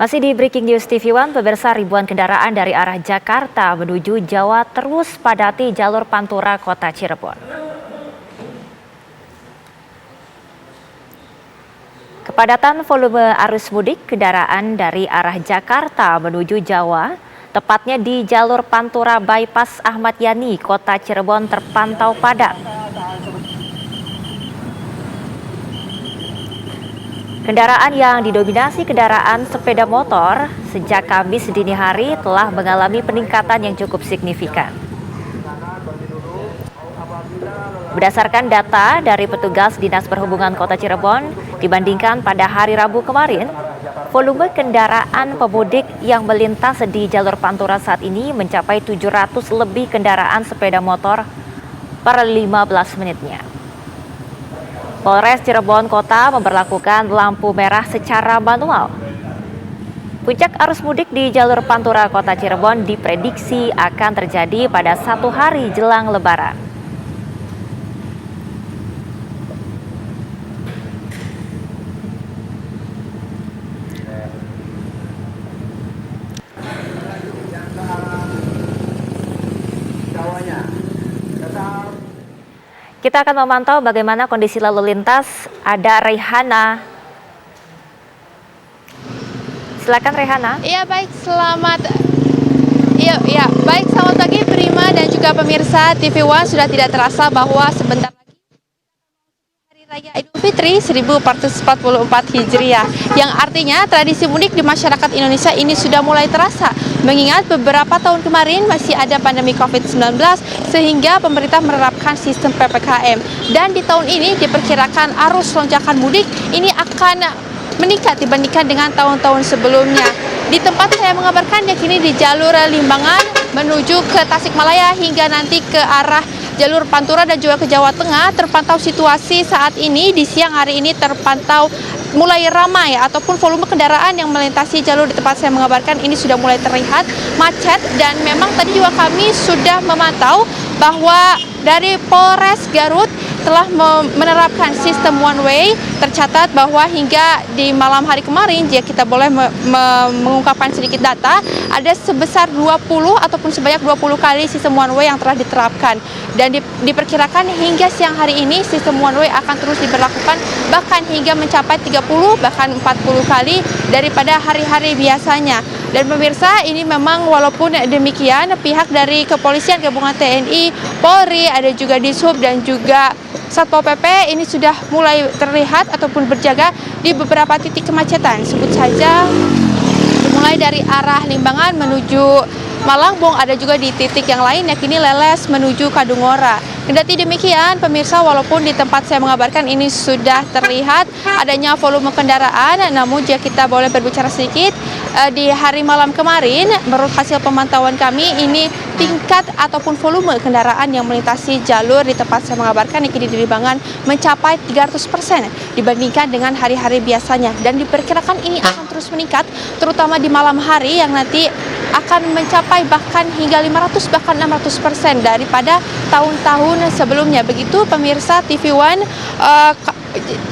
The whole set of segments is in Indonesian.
Masih di Breaking News TV One, pemirsa, ribuan kendaraan dari arah Jakarta menuju Jawa terus padati jalur Pantura Kota Cirebon. Kepadatan volume arus mudik kendaraan dari arah Jakarta menuju Jawa, tepatnya di jalur Pantura Bypass Ahmad Yani, Kota Cirebon terpantau padat. Kendaraan yang didominasi kendaraan sepeda motor sejak Kamis dini hari telah mengalami peningkatan yang cukup signifikan. Berdasarkan data dari petugas Dinas Perhubungan Kota Cirebon, dibandingkan pada hari Rabu kemarin, volume kendaraan pemudik yang melintas di jalur Pantura saat ini mencapai 700 lebih kendaraan sepeda motor per 15 menitnya. Polres Cirebon Kota memberlakukan lampu merah secara manual. Puncak arus mudik di jalur Pantura Kota Cirebon diprediksi akan terjadi pada 1 hari jelang Lebaran. Kita akan memantau bagaimana kondisi lalu lintas. Ada Rehana. Silakan Rehana. Iya baik, selamat pagi Prima dan juga pemirsa TV One. Sudah tidak terasa bahwa sebentar lagi Hari Raya Idul Fitri 1444 Hijriah, yang artinya tradisi mudik di masyarakat Indonesia ini sudah mulai terasa. Mengingat beberapa tahun kemarin masih ada pandemi COVID-19 sehingga pemerintah menerapkan sistem PPKM. Dan di tahun ini diperkirakan arus lonjakan mudik ini akan meningkat dibandingkan dengan tahun-tahun sebelumnya. Di tempat saya mengabarkan yakini di jalur Limbangan menuju ke Tasikmalaya hingga nanti ke arah jalur Pantura dan juga ke Jawa Tengah, terpantau situasi saat ini di siang hari ini terpantau mulai ramai ataupun volume kendaraan yang melintasi jalur di tempat saya mengabarkan ini sudah mulai terlihat macet. Dan memang tadi juga kami sudah memantau bahwa dari Polres Garut telah menerapkan sistem one way. Tercatat bahwa hingga di malam hari kemarin, jika kita boleh mengungkapkan sedikit data, ada sebesar 20 ataupun sebanyak 20 kali sistem one way yang telah diterapkan. Dan diperkirakan hingga siang hari ini sistem one way akan terus diberlakukan, bahkan hingga mencapai 30 bahkan 40 kali daripada hari-hari biasanya. Dan pemirsa, ini memang walaupun demikian pihak dari kepolisian gabungan TNI, Polri, ada juga Dishub dan juga Satpol PP ini sudah mulai terlihat ataupun berjaga di beberapa titik kemacetan. Sebut saja mulai dari arah Limbangan menuju Malangbong, ada juga di titik yang lain yakni Leles menuju Kadungora. Kendati demikian pemirsa, walaupun di tempat saya mengabarkan ini sudah terlihat adanya volume kendaraan, namun jika kita boleh berbicara sedikit, di hari malam kemarin menurut hasil pemantauan kami ini tingkat ataupun volume kendaraan yang melintasi jalur di tempat saya mengabarkan yakni di Limbangan mencapai 300% dibandingkan dengan hari-hari biasanya. Dan diperkirakan ini akan terus meningkat terutama di malam hari yang nanti akan mencapai bahkan hingga 500 bahkan 600% daripada tahun-tahun sebelumnya. Begitu pemirsa TV One.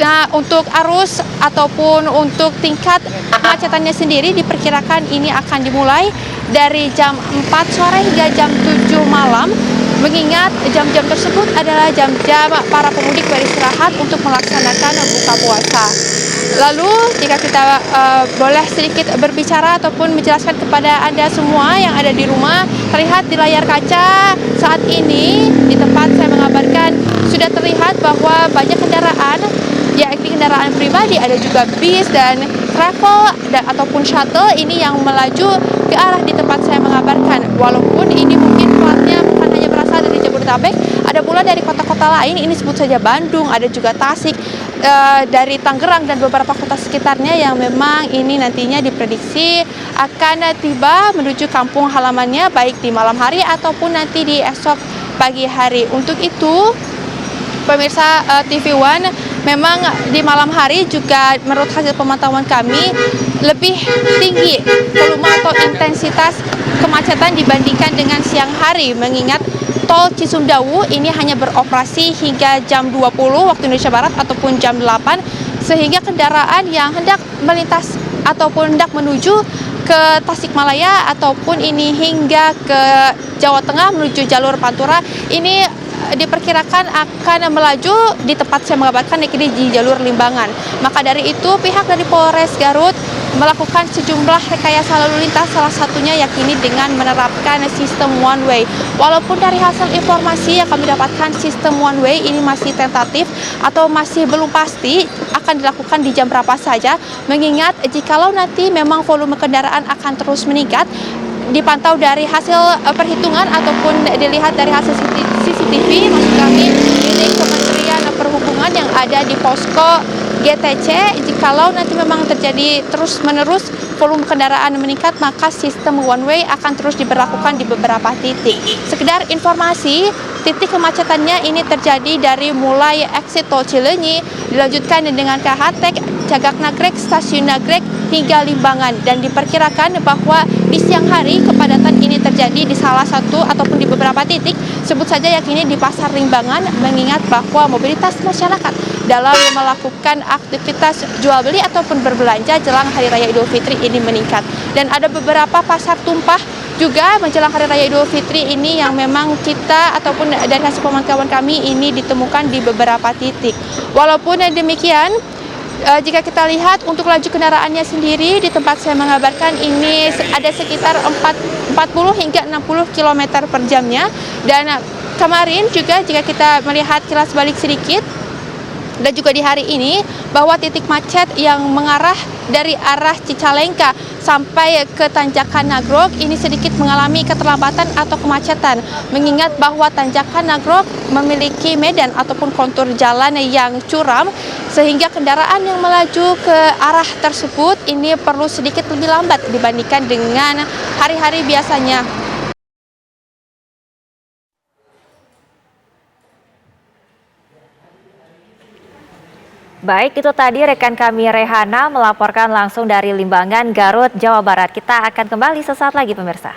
Nah, untuk arus ataupun untuk tingkat kemacetannya sendiri diperkirakan ini akan dimulai dari jam 4 sore hingga jam 7 malam. Mengingat jam-jam tersebut adalah jam-jam para pemudik beristirahat untuk melaksanakan buka puasa. Lalu jika kita boleh sedikit berbicara ataupun menjelaskan kepada Anda semua yang ada di rumah, terlihat di layar kaca saat ini di tempat saya mengabarkan sudah terlihat bahwa banyak kendaraan, yakni kendaraan pribadi, ada juga bis dan travel ataupun shuttle ini yang melaju ke arah di tempat saya mengabarkan. Walaupun ini mungkin platnya bukan hanya berasal dari Jabodetabek, ada pula dari kota-kota lain, ini sebut saja Bandung, ada juga Tasik, dari Tangerang dan beberapa kota sekitarnya yang memang ini nantinya diprediksi akan tiba menuju kampung halamannya baik di malam hari ataupun nanti di esok pagi hari. Untuk itu pemirsa TV One, memang di malam hari juga menurut hasil pemantauan kami lebih tinggi volume atau intensitas kemacetan dibandingkan dengan siang hari, mengingat tol Cisumdawu ini hanya beroperasi hingga jam 20 waktu Indonesia Barat ataupun jam 8, sehingga kendaraan yang hendak melintas ataupun hendak menuju ke Tasikmalaya ataupun ini hingga ke Jawa Tengah menuju jalur Pantura ini diperkirakan akan melaju di tempat saya mengabarkan yakni di jalur Limbangan. Maka dari itu pihak dari Polres Garut melakukan sejumlah rekayasa lalu lintas, salah satunya yakni dengan menerapkan sistem one way. Walaupun dari hasil informasi yang kami dapatkan sistem one way ini masih tentatif atau masih belum pasti akan dilakukan di jam berapa saja, mengingat jikalau nanti memang volume kendaraan akan terus meningkat, dipantau dari hasil perhitungan ataupun dilihat dari hasil CCTV, maksud kami ini Kementerian Perhubungan yang ada di posko GTC, jikalau nanti memang terjadi terus-menerus volume kendaraan meningkat, maka sistem one way akan terus diberlakukan di beberapa titik. Sekedar informasi, titik kemacetannya ini terjadi dari mulai exit tol Cileunyi, dilanjutkan dengan ke Hatek, Cagak Nagrek, Stasiun Nagrek, hingga Limbangan. Dan diperkirakan bahwa di siang hari kepadatan ini terjadi di salah satu ataupun di beberapa titik, sebut saja yakni di Pasar Limbangan, mengingat bahwa mobilitas masyarakat dalam melakukan aktivitas jual beli ataupun berbelanja jelang Hari Raya Idul Fitri ini meningkat. Dan ada beberapa pasar tumpah juga menjelang Hari Raya Idul Fitri ini yang memang kita ataupun dari hasil pemantauan kami ini ditemukan di beberapa titik. Walaupun demikian, jika kita lihat untuk laju kendaraannya sendiri di tempat saya mengabarkan ini ada sekitar 40 hingga 60 km per jamnya. Dan kemarin juga jika kita melihat kilas balik sedikit, dan juga di hari ini bahwa titik macet yang mengarah dari arah Cicalengka sampai ke Tanjakan Nagrog ini sedikit mengalami keterlambatan atau kemacetan, mengingat bahwa Tanjakan Nagrog memiliki medan ataupun kontur jalan yang curam sehingga kendaraan yang melaju ke arah tersebut ini perlu sedikit lebih lambat dibandingkan dengan hari-hari biasanya. Baik, itu tadi rekan kami Rehana melaporkan langsung dari Limbangan, Garut, Jawa Barat. Kita akan kembali sesaat lagi pemirsa.